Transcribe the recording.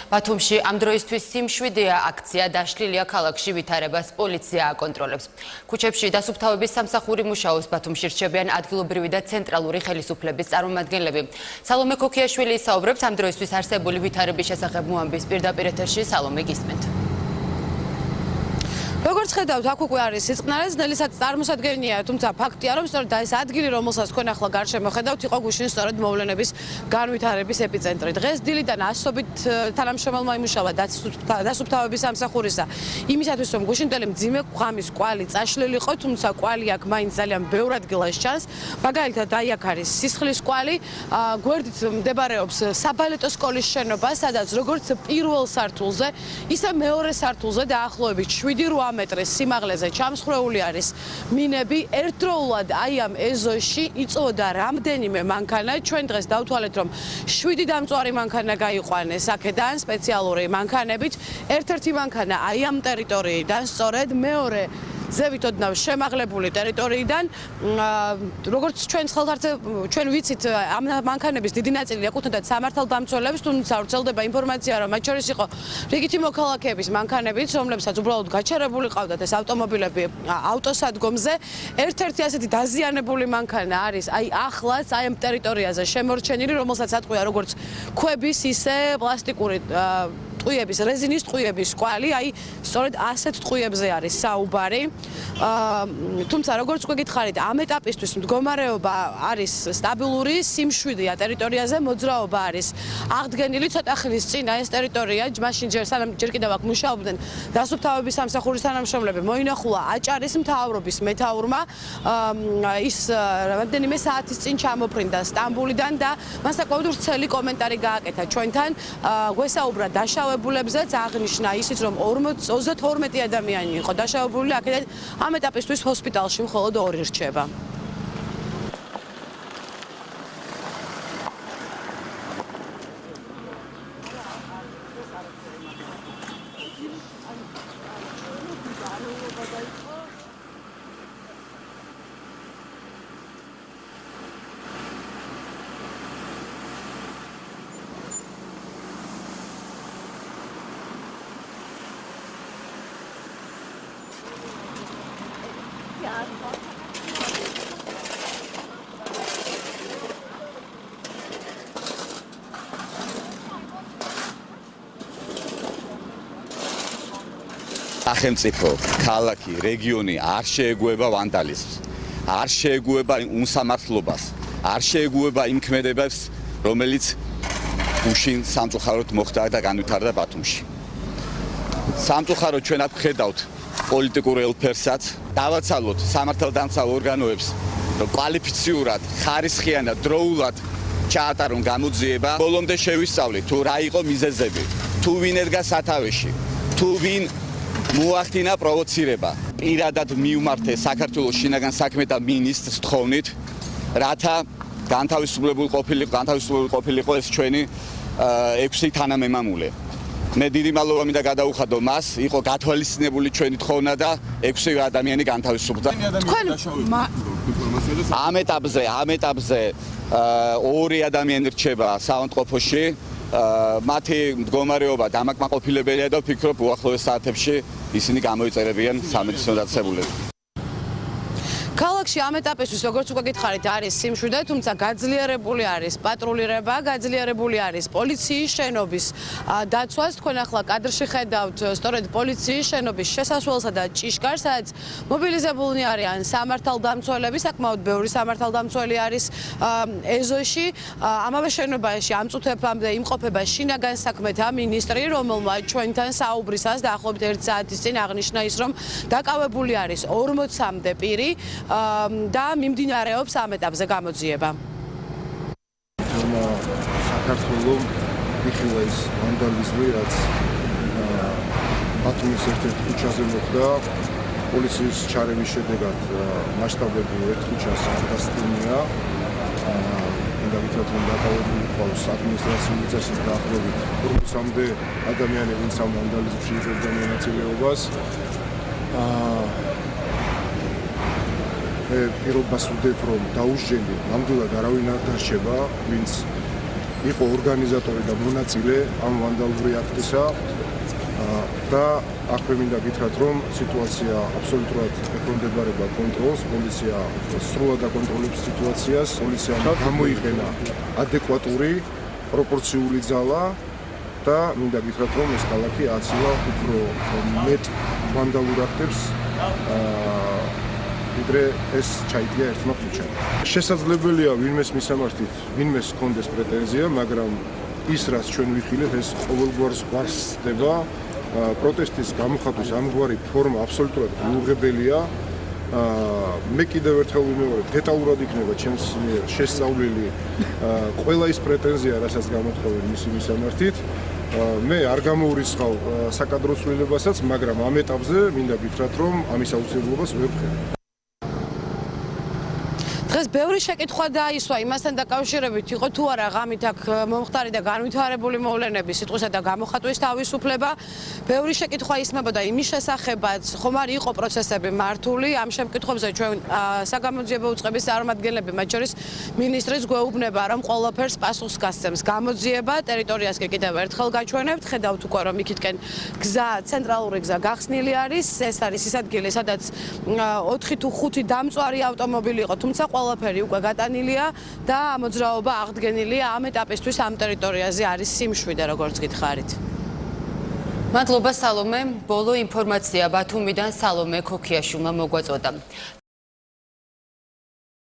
ბათუმში ამ დროისთვის სიმშვიდეა აქცია დაშლილია ქალაქში ვითარებას პოლიცია აკონტროლებს. ქუჩებში დასუფთავების სამსახური მუშაობს, ბათუმში რჩებიან ადგილობრივი და ცენტრალური ხელისუფლების წარმომადგენლები. სალომე ქოქიაშვილი ისაუბრებს ამ დროისთვის არსებული ვითარების შესახებ მოამბის პირდაპირ ეთერში. სალომე, გისმენთ. როგორც ხედავთ, აქ უკვე არის სიწყნარე, ძნელიცაც წარმოსადგენია, თუმცა ფაქტია, რომ სწორედ ეს ადგილი, რომელსაც თქვენ ახლა გარშემო ხედავთ, იყო გუშინ სწორედ მოვლენების განვითარების ეპიცენტრი. დღეს დილიდან ასობით თანამშრომელმა იმუშავა დასუფთავების სამსახურისა იმისათვის, რომ გუშინდელი მძიმე ღამის კვალი წაშლილი იყო, თუმცა კვალი აქ მაინც ძალიან ბევრ ადგილას ჩანს. მაგალითად, აი აქ არის სისხლის კვალი, გვერდით მდებარეობს საბალეტო სკოლის შენობა, სადაც როგორც პირველ სართულზე, ისე მეორე სართულზე დაახლოებით 7-8 მეტრის სიმაღლეზე ჩამსხვრეული არის მინები. ერთდროულად აი ამ ეზოში იწოდა რამდენიმე მანქანა. ჩვენ დღეს დავთვალეთ, რომ 7 დამწვარი მანქანა გაიყვანეს აქედან სპეციალური მანქანებით. ერთ-ერთი მანქანა აი ამ ტერიტორიიდან, სწორედ მეორე ზევით ოდნავ შემაღლებული ტერიტორიიდან, როგორც ჩვენ ვიცით, ამ მანქანების დიდი ნაწილი ეკუთვნოდა სამართალდამცველებს, თუმცა ვრცელდება ინფორმაცია, რომ მათ შორის იყო რიგითი მოქალაქეების მანქანებიც, რომლებსაც უბრალოდ გაჩერებული ყავდათ ეს ავტომობილები ავტოსადგომზე. ერთ-ერთი ასეთი დაზიანებული მანქანა არის აი ახლაც აი ამ ტერიტორიაზე შემორჩენილი, რომელსაც ატყვია როგორც ქვების, ისე პლასტიკური ტყუების, რეზინის ტყუების კვალი, აი სწორედ ასეთ ტყუებზე არის საუბარი. თუმცა როგორც უკვე გითხარით, ამ ეტაპისთვის მდგომარეობა არის სტაბილური, სიმშვიდეა ტერიტორიაზე, მოძრაობა არის აღდგენილი. ცოტა ხნის წინ ეს ტერიტორია, მაშინ ჯერ კიდევ აქ მუშაობდნენ დასუფთავების სამსახურის თანამშრომლები, მოინახულა აჭარის მთავრობის მეთაურმა, ის რამდენიმე საათის წინ ჩამოფრინდა სტამბულიდან და მას საკმაოდ ვრცელი კომენტარი გააკეთა ჩვენთან. გვესაუბრა დაშავებულებზეც, აღნიშნა ისიც, რომ 32 ადამიანი იყო დაშავებული, აქედან ამ ეტაპისთვის ჰოსპიტალში მხოლოდ 2 რჩება. სახელმწიფო, ქალაქი, რეგიონი არ შეეგუება ვანდალიზმს, არ შეეგუება უსამართლობას, არ შეეგუება იმ ქმედებებს, რომელიც გუშინ სამწუხაროდ მოხდა და განვითარდა ბათუმში. სამწუხაროდ ჩვენ აქ ხედავთ პოლიტიკურ ელფერსაც, დავაცალოთ სამართალდამცავ ორგანოებს, რომ კვალიფიციურად, ხარისხიანად, დროულად ჩაატარონ გამოძიება. ბოლომდე შევისწავლით, თუ რა იყო მიზეზები, თუ ვინ ერგა სათავეში, თუ ვინ მოახდინა პროვოცირება. პირადად მივმართე საქართველოს შინაგან საქმეთა მინისტრს თხოვნით, რათა განთავისუფლებული ყოფილიყო ეს ჩვენი 6 თანამემამულე. მე დიდი მადლობა მინდა გადაუხადო მას, იყო გათვალისწინებული ჩვენი თხოვნა და 6 ადამიანი განთავისუფლდა. ამ ეტაპზე 2 ადამიანი რჩება საავადმყოფოში. მათი მდგომარეობა დამაკმაყოფილებელია და ვფიქრობ უახლოეს საათებში ისინი გამოიწერებიან სამედიცინო დაწესებულებას. ქალაქში ამ ეტაპისთვის, როგორც უკვე გითხარით, არის სიმშვიდე, თუმცა გაძლიერებული არის პატრულირება, გაძლიერებული არის პოლიციის შენობის დაცვას. თქვენ ახლა კადრში ხედავთ სწორედ პოლიციის შენობის შესასვლელსა და ჭიშკარს, სადაც მობილიზებულნი არიან სამართალდამცველები, საკმაოდ ბევრი სამართალდამცველი არის ეზოში. ამავე შენობაში ამ წუთებამდე იმყოფება შინაგან საქმეთა მინისტრი, რომელმაც ჩვენთან საუბრისას დაახლოებით 1 საათის წინ აღნიშნა ის, რომ დაკავებული არის 40-მდე პირი და მიმდინარეობს ამ ეტაპზე გამოძიება. საქართველოს იხილა ის ვანდალიზმი, რაც ბათუმის ერთ-ერთ ქუჩაზე მოხდა. პოლიციის ჩარევის შედეგად მასშტაბები ერთ ქუჩას დასტინია. და ვიტყვით, რომ დაკავებული ყავს ადმინისტრაციული წესით დაახლოებით 40-მდე ადამიანი, ვინც ამ ვანდალიზმში იღებდა მონაწილეობას. მე პირობას ვდებ, რომ დაუსჯელი, ნამდვილად არავინ არ დარჩება, ვინც იყო ორგანიზატორი და მონაწილე ამ ვანდალური აქტისა და აქვე მინდა გითხრათ, რომ სიტუაცია აბსოლუტურად ექვემდებარება კონტროლს, პოლიცია სრულად აკონტროლებს სიტუაციას, პოლიციამ გამოიყენა ადეკვატური პროპორციული ძალა და მინდა გითხრათ, რომ ეს ქალაქი აცილა უფრო მეტ ვანდალურ აქტებს ვიდრე ეს ჩაიდია ერთმა ქუჩამ. შესაძლებელია ვინმეს მისამართით, ვინმეს ჰქონდეს პრეტენზია, მაგრამ ის რაც ჩვენ ვიხილეთ, ეს ყოველგვარ ზღვარს ხდება. პროტესტის გამოხატვის ამგვარი ფორმა აბსოლუტურად მიუღებელია. მე კიდევ ერთხელ ვიმეორებ, დეტალურად იქნება ჩემს მიერ შესწავლილი ყველა ის პრეტენზია, რასაც გამოთხოვენ მისი მისამართით. მე არ გამოურიცხავ საკადრო ცვლილებასაც, მაგრამ ამ ეტაპზე მინდა გითხრათ, რომ ამის აუცილებლობას ვერ ვხედავ. დღეს ბევრი შეკითხვა დაისვა იმასთან დაკავშირებით, იყო თუ არა ღამით აქ მომხდარი და განვითარებული მოვლენების სიტყვისა და გამოხატვის თავისუფლება. ბევრი შეკითხვა ისმებოდა იმის შესახებაც, ხომ არ იყო პროცესები მართული. ამ შემკითხებზე ჩვენ საგამოძიებო უწყების წარმომადგენლები, მათ შორის მინისტრიც გვეუბნება, რომ ყველაფერს პასუხს გასცემს გამოძიება. ტერიტორიას კიდევ ერთხელ გაჩვენებთ, ხედავთ უკვე რომ იქითკენ გზა, ცენტრალური გზა გახსნილი არის. ეს არის ის ადგილი, სადაც 4 თუ 5 დამწვარი ავტომობილი იყო, თუმცა ყველაფერი უკვე გატანილია და მოძრაობა აღდგენილია ამ ეტაპისთვის ამ ტერიტორიაზე არის სიმშვიდე, როგორც გითხარით. მადლობა სალომე. ბოლო ინფორმაცია ბათუმიდან სალომე ქოქიაშვილმა მოგვაწოდა.